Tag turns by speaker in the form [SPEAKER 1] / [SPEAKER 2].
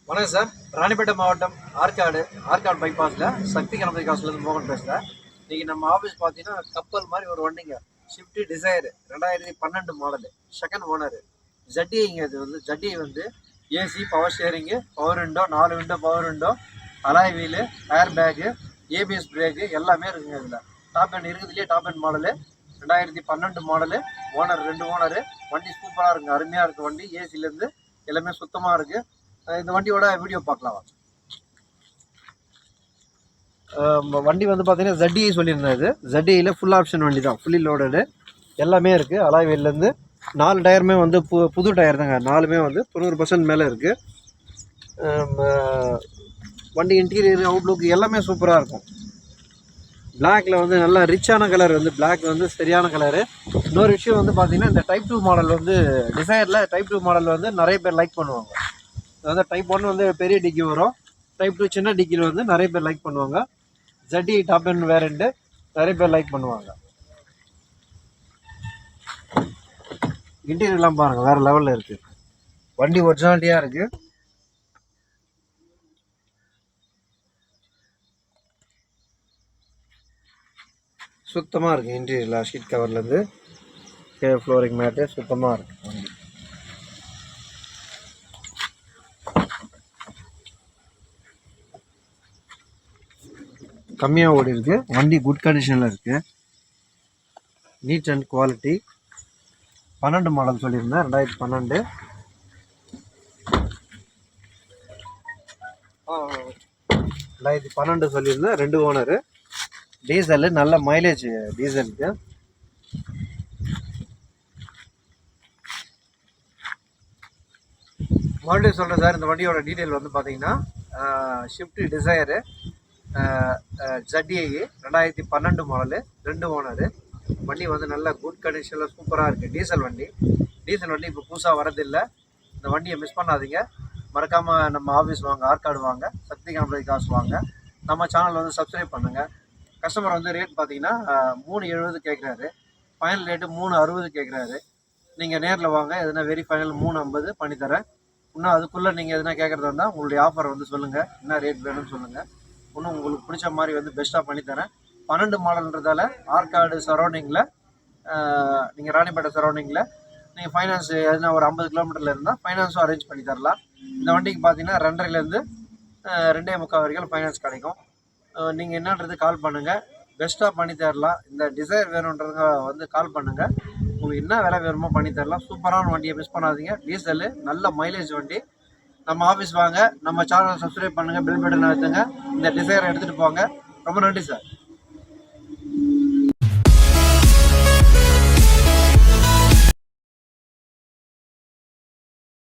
[SPEAKER 1] வணக்கம் சார். ராணிப்பேட்டை மாவட்டம் ஆற்காடு பைபாஸில் சக்தி கணபதி காசுலேருந்து மோகன் பேசுகிறேன். இன்றைக்கி நம்ம ஆஃபீஸ் பார்த்தீங்கன்னா கப்பல் மாதிரி ஒரு வண்டிங்க, Swift Dzire 2012 model, second owner. ஜட்டிங்க. இது வந்து ஜட்டி வந்து AC, power steering, power window, 4 window power window, alloy wheel, air bag, ABS brake எல்லாமே இருக்குங்க. இதில் டாப் எண்ட் இருக்குதுலேயே top end model, 2012 model, owner 2 owner. வண்டி சூப்பராக இருக்குங்க, அருமையாக இருக்குது வண்டி. ஏசிலேருந்து எல்லாமே சுத்தமாக இருக்குது. இந்த வண்டியோட வீடியோ பார்க்கலாம். வண்டி வந்து பார்த்தீங்கன்னா ZDI சொல்லியிருந்தேன். இது ZDIயில் ஃபுல் ஆப்ஷன் வண்டி தான், ஃபுல்லி லோடடு, எல்லாமே இருக்குது. அலாய் வீல்லேருந்து 4 டயருமே வந்து புது டயர் தாங்க. 4மே வந்து 90% மேலே இருக்குது. வண்டி இன்டீரியர், அவுட்லுக் எல்லாமே சூப்பராக இருக்கும். பிளாக்ல வந்து நல்லா ரிச்சான கலர், வந்து பிளாக் வந்து சரியான கலரு. இன்னொரு விஷயம் வந்து பார்த்தீங்கன்னா, இந்த டைப் 2 மாடல் வந்து டிசைரில் டைப் 2 மாடல் வந்து நிறைய பேர் லைக் பண்ணுவாங்க. அதாவது டைப் 1 வந்து பெரிய டிக்கி வரும், டைப் 2 சின்ன டிக்கியில் வந்து நிறைய பேர் லைக் பண்ணுவாங்க. ZDI டாப் எண்ட் வேரியண்ட்டு நிறைய பேர் லைக் பண்ணுவாங்க. இன்டீரியர்லாம் பாருங்கள், வேறு லெவலில் இருக்குது. வண்டி ஒரிஜினாலிட்டியாக இருக்குது. சுத்தமாக இருக்குது. இன்டீரியரில் ஷீட் கவர்லேருந்து ஃப்ளோரிங் மேட்டு சுத்தமாக இருக்குது. வண்டி கம்மியாக ஓடி இருக்குது. வண்டி குட் கண்டிஷனில் இருக்குது. NEET and quality. 12 மாடல் சொல்லியிருந்தேன், 2012. 2012 சொல்லியிருந்தேன், 2 ஓனரு. டீசலு, நல்ல மைலேஜ் டீசலுக்கு. மறுபடியும் சொல்கிறேன் சார், இந்த வண்டியோட டீட்டெயில் வந்து பார்த்தீங்கன்னா, shift Dzire, ZDI 2012 model, 2 owner. வண்டி வந்து நல்ல குட் கண்டிஷனில் சூப்பராக இருக்குது. டீசல் வண்டி இப்போ புதுசாக வரதில்லை. இந்த வண்டியை மிஸ் பண்ணாதீங்க. மறக்காமல் நம்ம ஆஃபீஸ் வாங்க, ஆற்காடு வாங்க, சக்தி கணபதி காசு வாங்க. நம்ம சேனல் வந்து சப்ஸ்கிரைப் பண்ணுங்கள். கஸ்டமர் வந்து ரேட் பார்த்தீங்கன்னா 370 கேட்குறாரு. ஃபைனல் ரேட்டு 360 கேட்குறாரு. நீங்கள் நேரில் வாங்க, எதுனா வெரி ஃபைனல் 350 பண்ணித்தரேன். இன்னும் அதுக்குள்ளே நீங்கள் எதுனா கேட்குறதா இருந்தால் உங்களுடைய ஆஃபர் வந்து சொல்லுங்கள், என்ன ரேட் வேணும்னு சொல்லுங்கள். இன்னும் உங்களுக்கு பிடிச்ச மாதிரி வந்து பெஸ்ட்டாக பண்ணித்தரேன். 12 மாடல்ன்றதால ஆற்காடு சரௌண்டிங்கில், நீங்கள் ராணிப்பேட்டை சரௌண்டிங்கில் நீங்கள் ஃபைனான்ஸ் எதுனா ஒரு 50 கிலோமீட்டரில் இருந்தால் ஃபைனான்ஸும் அரேஞ்ச் பண்ணி தரலாம். இந்த வண்டிக்கு பார்த்தீங்கன்னா 2.5லேருந்து 2.25 வரைக்கும் ஃபைனான்ஸ் கிடைக்கும். நீங்கள் என்னன்றது கால் பண்ணுங்கள், பெஸ்ட்டாக பண்ணி தரலாம். இந்த டிசைர் வேணுன்றதுங்க வந்து கால் பண்ணுங்கள், உங்களுக்கு என்ன விலை வேணுமோ பண்ணி தரலாம். சூப்பரான வண்டியை மிஸ் பண்ணாதீங்க. டீசலு, நல்ல மைலேஜ் வண்டி. நம்ம ஆஃபீஸ் வாங்க, நம்ம சேனலை சப்ஸ்கிரைப் பண்ணுங்கள், பெல் பட்டன் அழுத்துங்க, இந்த டிசைரை எடுத்துகிட்டு போங்க. ரொம்ப நன்றி சார்.